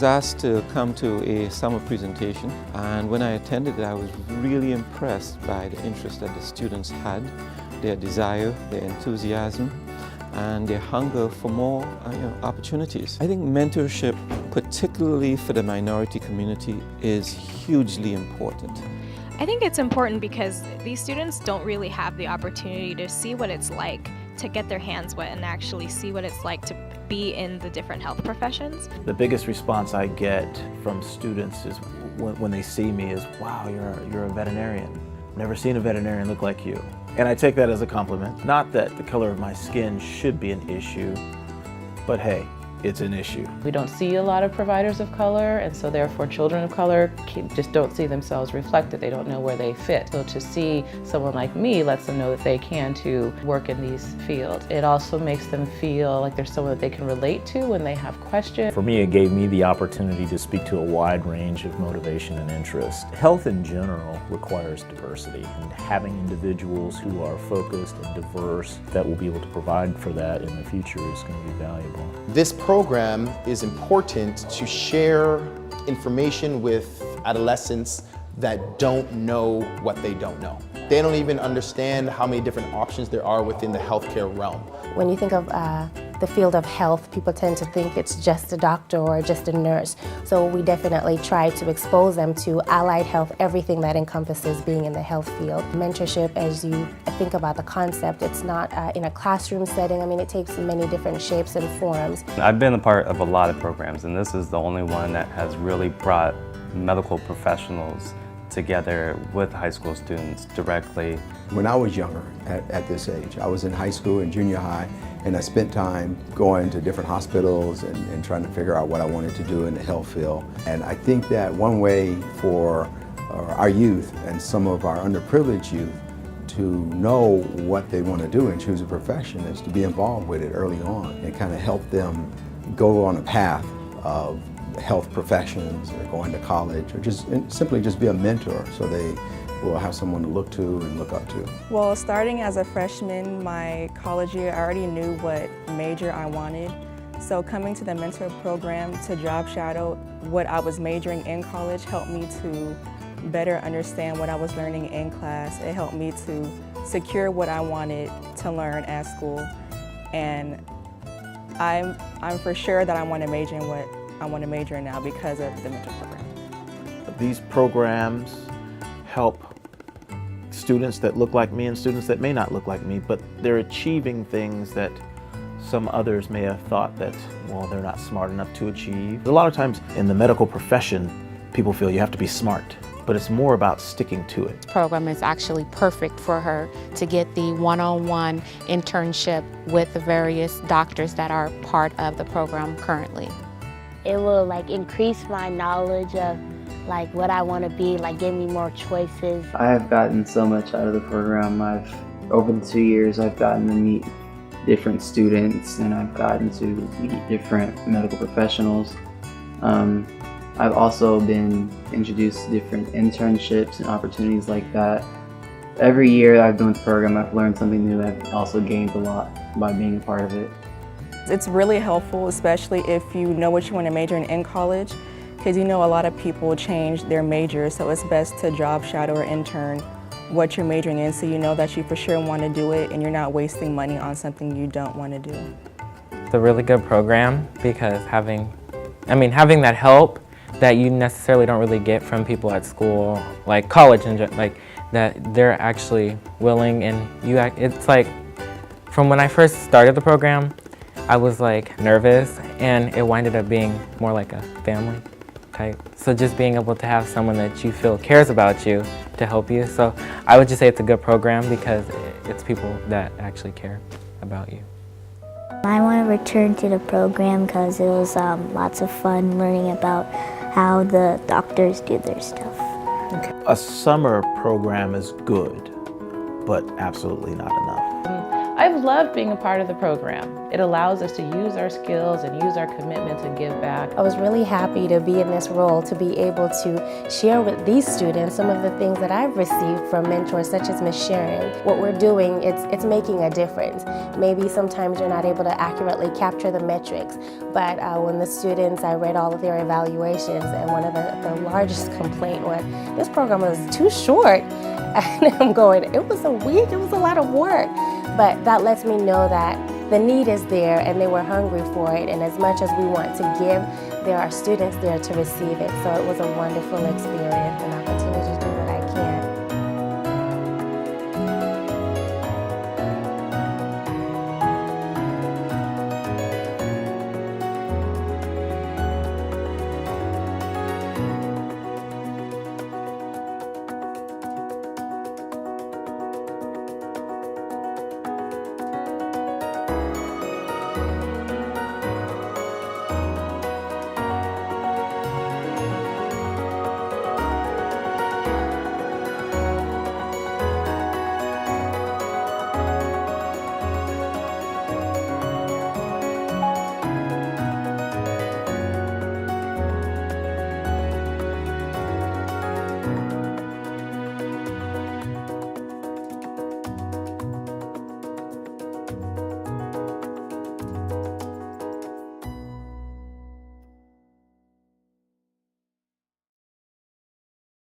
was asked to come to a summer presentation, and when I attended it, I was really impressed by the interest that the students had, their desire, their enthusiasm, and their hunger for more opportunities. I think mentorship, particularly for the minority community, is hugely important. I think it's important because these students don't really have the opportunity to see what it's like to get their hands wet and actually see what it's like to be in the different health professions. The biggest response I get from students is when they see me is, wow, you're a veterinarian. I've never seen a veterinarian look like you. And I take that as a compliment. Not that the color of my skin should be an issue, but hey, it's an issue. We don't see a lot of providers of color, and so therefore children of color just don't see themselves reflected. They don't know where they fit. So to see someone like me lets them know that they can too work in these fields. It also makes them feel like there's someone that they can relate to when they have questions. For me, it gave me the opportunity to speak to a wide range of motivation and interest. Health in general requires diversity, and having individuals who are focused and diverse that will be able to provide for that in the future is going to be valuable. This program is important to share information with adolescents that don't know what they don't know. They don't even understand how many different options there are within the healthcare realm. When you think of the field of health, people tend to think it's just a doctor or just a nurse. So we definitely try to expose them to allied health, everything that encompasses being in the health field. Mentorship, as you think about the concept, it's not in a classroom setting. I mean, it takes many different shapes and forms. I've been a part of a lot of programs, and this is the only one that has really brought medical professionals together with high school students directly. When I was younger, at this age, I was in high school and junior high, and I spent time going to different hospitals and trying to figure out what I wanted to do in the health field. And I think that one way for our youth and some of our underprivileged youth to know what they want to do and choose a profession is to be involved with it early on and kind of help them go on a path of health professions or going to college, or just simply just be a mentor so they will have someone to look to and look up to. Well, starting as a freshman my college year, I already knew what major I wanted. So coming to the mentor program to job shadow what I was majoring in college helped me to better understand what I was learning in class. It helped me to secure what I wanted to learn at school. And I'm for sure that I want to major in what I want to major in now because of the mentor program. These programs help students that look like me and students that may not look like me, but they're achieving things that some others may have thought that, well, they're not smart enough to achieve. A lot of times in the medical profession, people feel you have to be smart, but it's more about sticking to it. This program is actually perfect for her to get the one-on-one internship with the various doctors that are part of the program currently. It will increase my knowledge of what I want to be, give me more choices. I have gotten so much out of the program. Over the 2 years, I've gotten to meet different students and I've gotten to meet different medical professionals. I've also been introduced to different internships and opportunities like that. Every year I've been with the program, I've learned something new. I've also gained a lot by being a part of it. It's really helpful, especially if you know what you want to major in college, because a lot of people change their major, so it's best to job shadow or intern what you're majoring in so you know that you for sure want to do it and you're not wasting money on something you don't want to do. It's a really good program because having that help that you necessarily don't really get from people at school, like college, and that they're actually willing, and it's from when I first started the program, I was nervous, and it winded up being more like a family type. So just being able to have someone that you feel cares about you to help you. So I would just say it's a good program because it's people that actually care about you. I want to return to the program because it was lots of fun learning about how the doctors do their stuff. A summer program is good, but absolutely not enough. I've loved being a part of the program. It allows us to use our skills and use our commitments and give back. I was really happy to be in this role, to be able to share with these students some of the things that I've received from mentors such as Ms. Sharon. What we're doing, it's making a difference. Maybe sometimes you're not able to accurately capture the metrics, but when the students, I read all of their evaluations, and one of the largest complaint was, this program was too short. And I'm going, it was a week, it was a lot of work. But that lets me know that the need is there and they were hungry for it. And as much as we want to give, there are students there to receive it. So it was a wonderful experience and opportunity.